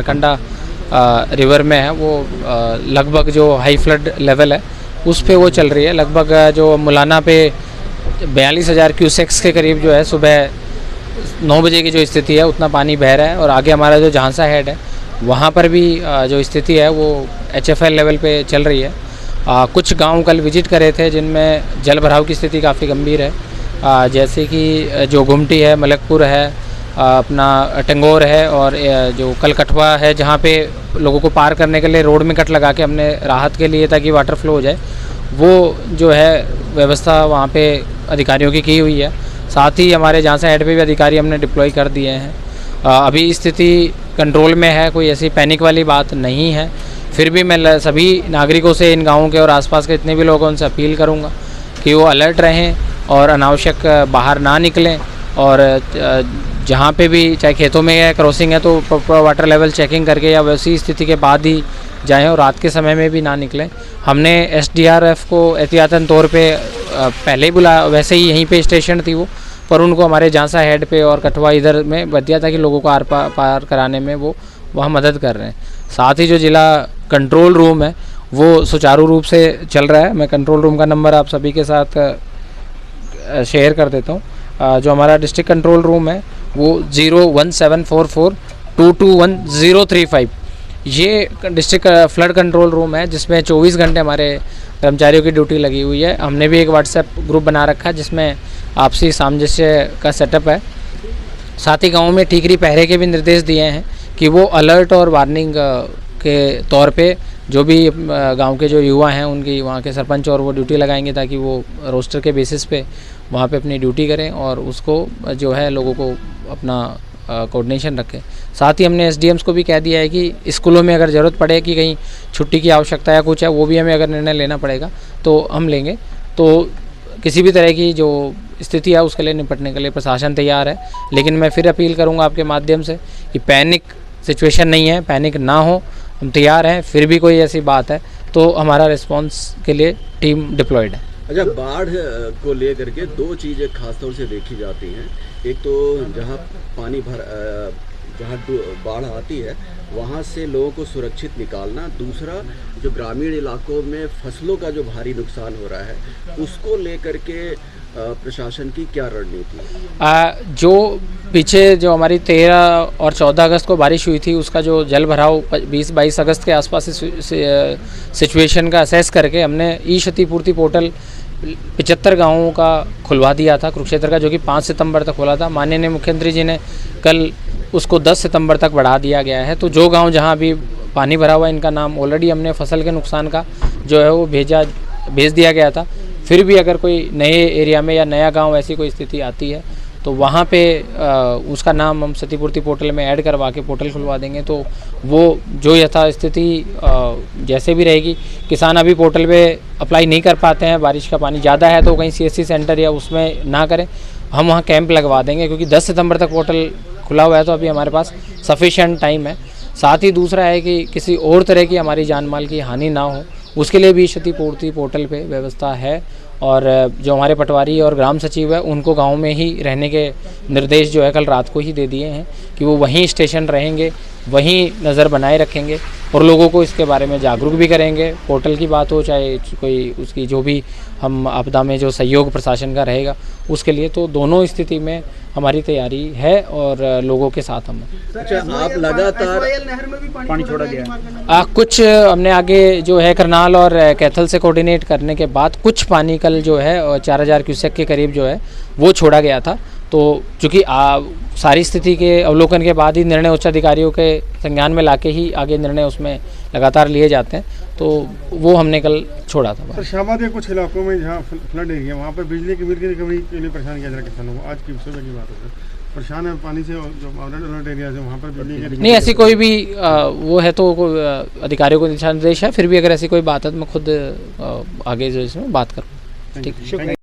Markanda river में है वो लगभग जो हाई फ्लड लेवल है उस पे वो चल रही है। लगभग जो मुलाना पे 42,000 क्यूसेक्स के करीब जो है सुबह 9 बजे की जो स्थिति है उतना पानी बह रहा है। और आगे हमारा जो झांसा हेड है वहाँ पर भी जो स्थिति है वो HFL लेवल पे चल रही है। कुछ गांव कल विजिट करे थे जिनमें जल भराव की स्थिति काफ़ी गंभीर है, जैसे कि जो घुमटी है, मलकपुर है, अपना टेंगोर है और जो कलकठवा है जहाँ पे लोगों को पार करने के लिए रोड में कट लगा के हमने राहत के लिए ताकि वाटर फ्लो हो जाए वो जो है व्यवस्था वहाँ पे अधिकारियों की हुई है। साथ ही हमारे जहाँ से हेड पे भी अधिकारी हमने डिप्लॉय कर दिए हैं। अभी स्थिति कंट्रोल में है, कोई ऐसी पैनिक वाली बात नहीं है। फिर भी मैं सभी नागरिकों से इन गाँवों के और आसपास के जितने भी लोग हैं उनसे अपील करूँगा कि वो अलर्ट रहें और अनावश्यक बाहर ना निकलें। और जहाँ पे भी चाहे खेतों में या क्रॉसिंग है तो प्रॉपर वाटर लेवल चेकिंग करके या वैसी स्थिति के बाद ही जाएं और रात के समय में भी ना निकलें। हमने SDRF को एहतियातन तौर पे पहले ही बुलाया, वैसे ही यहीं पे स्टेशन थी वो, पर उनको हमारे झांसा हेड पे और कठवा इधर में बच दिया था कि लोगों को आर पार कराने में वो वहाँ मदद कर रहे हैं। साथ ही जो जिला कंट्रोल रूम है वो सुचारू रूप से चल रहा है। मैं कंट्रोल रूम का नंबर आप सभी के साथ शेयर कर देता हूँ। जो हमारा डिस्ट्रिक्ट कंट्रोल रूम है वो 01744221035 ये डिस्ट्रिक्ट फ्लड कंट्रोल रूम है जिसमें 24 घंटे हमारे कर्मचारियों की ड्यूटी लगी हुई है। हमने भी एक व्हाट्सएप ग्रुप बना रखा है जिसमें आपसी सामंजस्य का सेटअप है। साथ ही गाँव में ठीकरी पहरे के भी निर्देश दिए हैं कि वो अलर्ट और वार्निंग के तौर पे जो भी गांव के जो युवा हैं उनकी वहाँ के सरपंच और वो ड्यूटी लगाएंगे ताकि वो रोस्टर के बेसिस पे वहाँ पे अपनी ड्यूटी करें और उसको जो है लोगों को अपना कोऑर्डिनेशन रखें। साथ ही हमने SDMs को भी कह दिया है कि स्कूलों में अगर ज़रूरत पड़े कि कहीं छुट्टी की आवश्यकता या कुछ है वो भी हमें अगर निर्णय लेना पड़ेगा तो हम लेंगे। तो किसी भी तरह की जो स्थिति है उसके लिए निपटने के लिए प्रशासन तैयार है। लेकिन मैं फिर अपील करूँगा आपके माध्यम से कि पैनिक सिचुएशन नहीं है, पैनिक ना हो, हम तैयार हैं। फिर भी कोई ऐसी बात है तो हमारा रिस्पांस के लिए टीम डिप्लॉयड है। अच्छा, बाढ़ को लेकर के दो चीज़ें खासतौर से देखी जाती हैं। एक तो जहाँ पानी जहाँ बाढ़ आती है वहाँ से लोगों को सुरक्षित निकालना, दूसरा जो ग्रामीण इलाकों में फसलों का जो भारी नुकसान हो रहा है उसको लेकर के प्रशासन की क्या रणनीति है? जो पीछे जो हमारी 13 और 14 अगस्त को बारिश हुई थी उसका जो जल भराव 20-22 अगस्त के आसपास सिचुएशन का असेस करके हमने क्षतिपूर्ति पोर्टल 75 गाँवों का खुलवा दिया था कुरुक्षेत्र का, जो कि 5 सितंबर तक खुला था। माननीय मुख्यमंत्री जी ने कल उसको 10 सितंबर तक बढ़ा दिया गया है। तो जो गाँव जहाँ अभी पानी भरा हुआ है इनका नाम ऑलरेडी हमने फसल के नुकसान का जो है वो भेज दिया गया था। फिर भी अगर कोई नए एरिया में या नया गांव ऐसी कोई स्थिति आती है तो वहाँ पे उसका नाम हम क्षतिपूर्ति पोर्टल में ऐड करवा के पोर्टल खुलवा देंगे। तो वो जो यथास्थिति जैसे भी रहेगी, किसान अभी पोर्टल पे अप्लाई नहीं कर पाते हैं, बारिश का पानी ज़्यादा है तो कहीं CSC सेंटर या उसमें ना करें, हम वहाँ कैंप लगवा देंगे क्योंकि 10 सितंबर तक पोर्टल खुला हुआ है तो अभी हमारे पास सफिशेंट टाइम है। साथ ही दूसरा है कि किसी और तरह की हमारी जान माल की हानि ना हो उसके लिए भी क्षतिपूर्ति पोर्टल पे व्यवस्था है। और जो हमारे पटवारी और ग्राम सचिव है उनको गांव में ही रहने के निर्देश जो है कल रात को ही दे दिए हैं कि वो वहीं स्टेशन रहेंगे, वहीं नज़र बनाए रखेंगे और लोगों को इसके बारे में जागरूक भी करेंगे। पोर्टल की बात हो चाहे कोई उसकी जो भी हम आपदा में जो सहयोग प्रशासन का रहेगा उसके लिए, तो दोनों स्थिति में हमारी तैयारी है और लोगों के साथ हम। अच्छा, आप लगातार नहर में भी पानी छोड़ा गया कुछ हमने आगे जो है करनाल और कैथल से कोऑर्डिनेट करने के बाद कुछ पानी कल जो है 4000 क्यूसेक के करीब जो है वो छोड़ा गया था। तो चूँकि सारी स्थिति के अवलोकन के बाद ही निर्णय उच्च अधिकारियों के संज्ञान में लाके ही आगे निर्णय उसमें लगातार लिए जाते हैं, तो वो हमने कल छोड़ा था। सर, शाहबाद के कुछ इलाकों में जहाँ फ्लड एरिया वहाँ पर बिजली की बिल की रिकवरी के लिए परेशान किया जा रहा है किसानों को। आज की सुबह की बात है, परेशान है पानी से, जो अलर्ट एरिया है वहाँ पर बिजली नहीं ऐसी कोई भी वो है तो अधिकारियों को दिशा निर्देश है। फिर भी अगर ऐसी कोई बात है तो मैं खुद आगे जो इसमें बात करूँ। ठीक है।